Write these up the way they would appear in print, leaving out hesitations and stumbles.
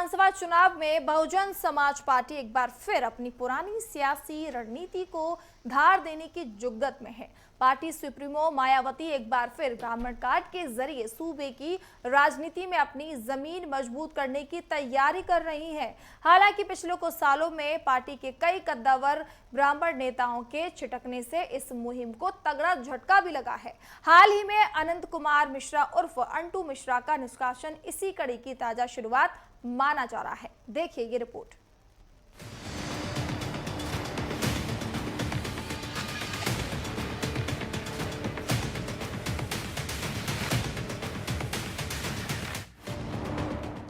विधानसभा चुनाव में बहुजन समाज पार्टी एक बार फिर अपनी पुरानी सियासी रणनीति को धार देने की जुग्गत में है। पार्टी सुप्रीमो मायावती एक बार फिर ब्राह्मण कार्ड के जरिए सूबे की राजनीति में अपनी जमीन मजबूत करने की तैयारी कर रही है। हालांकि पिछले कुछ सालों में पार्टी के कई कद्दावर ब्राह्मण नेताओं के छिटकने से इस मुहिम को तगड़ा झटका भी लगा है। हाल ही में अनंत कुमार मिश्रा उर्फ अंटू मिश्रा का निष्कासन इसी कड़ी की ताजा शुरुआत माना जा रहा है। देखिए ये रिपोर्ट।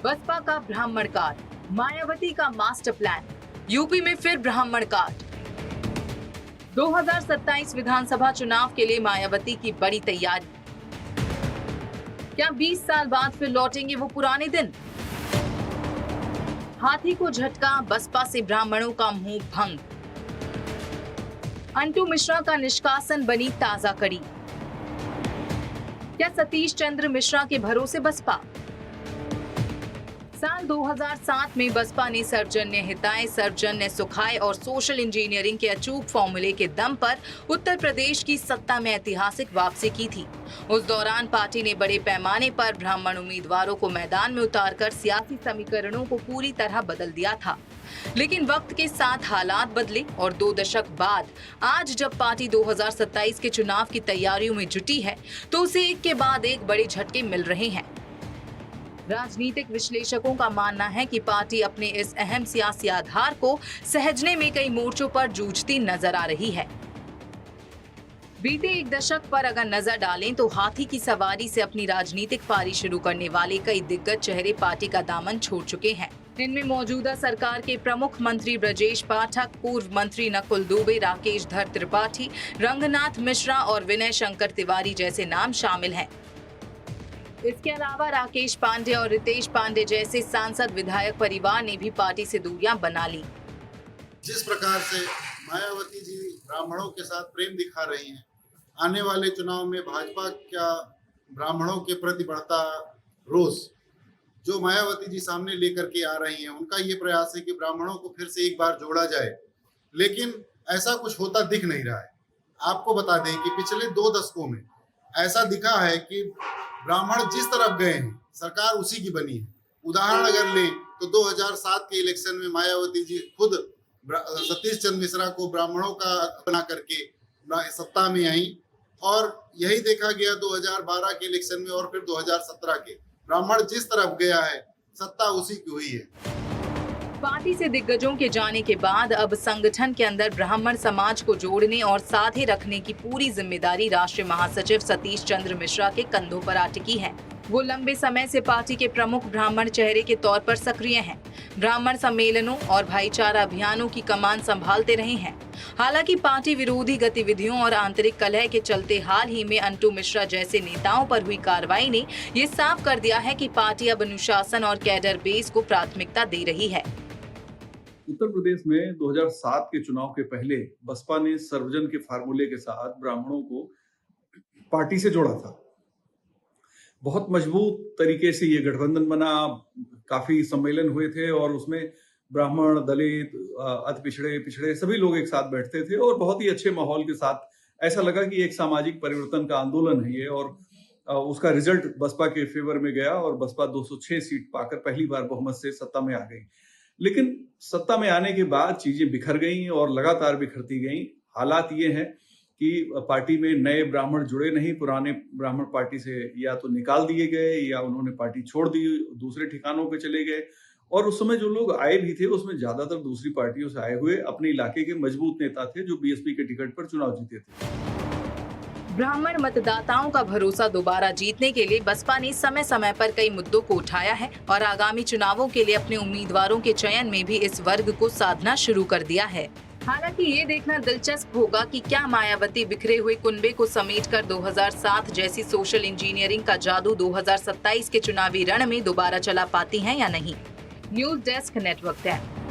बसपा का ब्राह्मण कार्ड, मायावती का मास्टर प्लान, यूपी में फिर ब्राह्मण कार्ड। 2027 विधानसभा चुनाव के लिए मायावती की बड़ी तैयारी। क्या 20 साल बाद फिर लौटेंगे वो पुराने दिन? हाथी को झटका, बसपा से ब्राह्मणों का मुंह भंग। अंटू मिश्रा का निष्कासन बनी ताजा कड़ी। क्या सतीश चंद्र मिश्रा के भरोसे बसपा? साल 2007 में बसपा ने सर्वजन्य हिताय, सर्वजन्य सुखाय और सोशल इंजीनियरिंग के अचूक फॉर्मूले के दम पर उत्तर प्रदेश की सत्ता में ऐतिहासिक वापसी की थी। उस दौरान पार्टी ने बड़े पैमाने पर ब्राह्मण उम्मीदवारों को मैदान में उतारकर सियासी समीकरणों को पूरी तरह बदल दिया था। लेकिन वक्त के साथ हालात बदले और 2 दशक बाद आज जब पार्टी 2027 के चुनाव की तैयारियों में जुटी है तो उसे एक के बाद एक बड़े झटके मिल रहे हैं। राजनीतिक विश्लेषकों का मानना है कि पार्टी अपने इस अहम सियासी आधार को सहजने में कई मोर्चों पर जूझती नजर आ रही है। बीते 1 दशक पर अगर नजर डालें तो हाथी की सवारी से अपनी राजनीतिक पारी शुरू करने वाले कई दिग्गज चेहरे पार्टी का दामन छोड़ चुके हैं। इनमें मौजूदा सरकार के प्रमुख मंत्री ब्रजेश पाठक, पूर्व मंत्री नकुल दुबे, राकेश धर त्रिपाठी, रंगनाथ मिश्रा और विनय शंकर तिवारी जैसे नाम शामिल हैं। इसके अलावा राकेश पांडे और रितेश पांडे जैसे सांसद विधायक परिवार ने भी पार्टी से दूरियां बना ली। जिस प्रकार से मायावती जी ब्राह्मणों के साथ प्रेम दिखा रही हैं, आने वाले चुनाव में भाजपा का ब्राह्मणों के प्रति बढ़ता रोष जो मायावती जी सामने लेकर के आ रही हैं, उनका ये प्रयास है कि ब्राह्मणों को फिर से एक बार जोड़ा जाए, लेकिन ऐसा कुछ होता दिख नहीं रहा है। आपको बता दें कि पिछले 2 दशकों में ऐसा दिखा है कि ब्राह्मण जिस तरफ गए हैं सरकार उसी की बनी है। उदाहरण अगर लें तो 2007 के इलेक्शन में मायावती जी खुद सतीश चंद्र मिश्रा को ब्राह्मणों का बना करके सत्ता में आई और यही देखा गया 2012 के इलेक्शन में और फिर 2017 के। ब्राह्मण जिस तरफ गया है सत्ता उसी की हुई है। पार्टी से दिग्गजों के जाने के बाद अब संगठन के अंदर ब्राह्मण समाज को जोड़ने और साथे रखने की पूरी जिम्मेदारी राष्ट्रीय महासचिव सतीश चंद्र मिश्रा के कंधों पर आ टिकी है। वो लंबे समय से पार्टी के प्रमुख ब्राह्मण चेहरे के तौर पर सक्रिय हैं। ब्राह्मण सम्मेलनों और भाईचारा अभियानों की कमान संभालते रहे हैं। हालांकि पार्टी विरोधी गतिविधियों और आंतरिक कलह के चलते हाल ही में अंटू मिश्रा जैसे नेताओं पर हुई कार्रवाई ने ये साफ कर दिया है कि पार्टी अब अनुशासन और कैडर बेस को प्राथमिकता दे रही है। उत्तर प्रदेश में 2007 के चुनाव के पहले बसपा ने सर्वजन के फार्मूले के साथ ब्राह्मणों को पार्टी से जोड़ा था। बहुत मजबूत तरीके से ये गठबंधन बना, काफी सम्मेलन हुए थे और उसमें ब्राह्मण, दलित, अति पिछड़े सभी लोग एक साथ बैठते थे और बहुत ही अच्छे माहौल के साथ ऐसा लगा कि एक सामाजिक परिवर्तन का आंदोलन है ये। और उसका रिजल्ट बसपा के फेवर में गया और बसपा 206 सीट पाकर पहली बार बहुमत से सत्ता में आ गई। लेकिन सत्ता में आने के बाद चीजें बिखर गईं और लगातार बिखरती गईं। हालात ये हैं कि पार्टी में नए ब्राह्मण जुड़े नहीं, पुराने ब्राह्मण पार्टी से या तो निकाल दिए गए या उन्होंने पार्टी छोड़ दी, दूसरे ठिकानों पे चले गए। और उस समय जो लोग आए भी थे उसमें ज्यादातर दूसरी पार्टियों से आए हुए अपने इलाके के मजबूत नेता थे जो बीएसपी के टिकट पर चुनाव जीते थे। ब्राह्मण मतदाताओं का भरोसा दोबारा जीतने के लिए बसपा ने समय समय पर कई मुद्दों को उठाया है और आगामी चुनावों के लिए अपने उम्मीदवारों के चयन में भी इस वर्ग को साधना शुरू कर दिया है। हालांकि ये देखना दिलचस्प होगा कि क्या मायावती बिखरे हुए कुनबे को समेटकर 2007 जैसी सोशल इंजीनियरिंग का जादू 2027 के चुनावी रण में दोबारा चला पाती हैं या नहीं। News desk, network 10।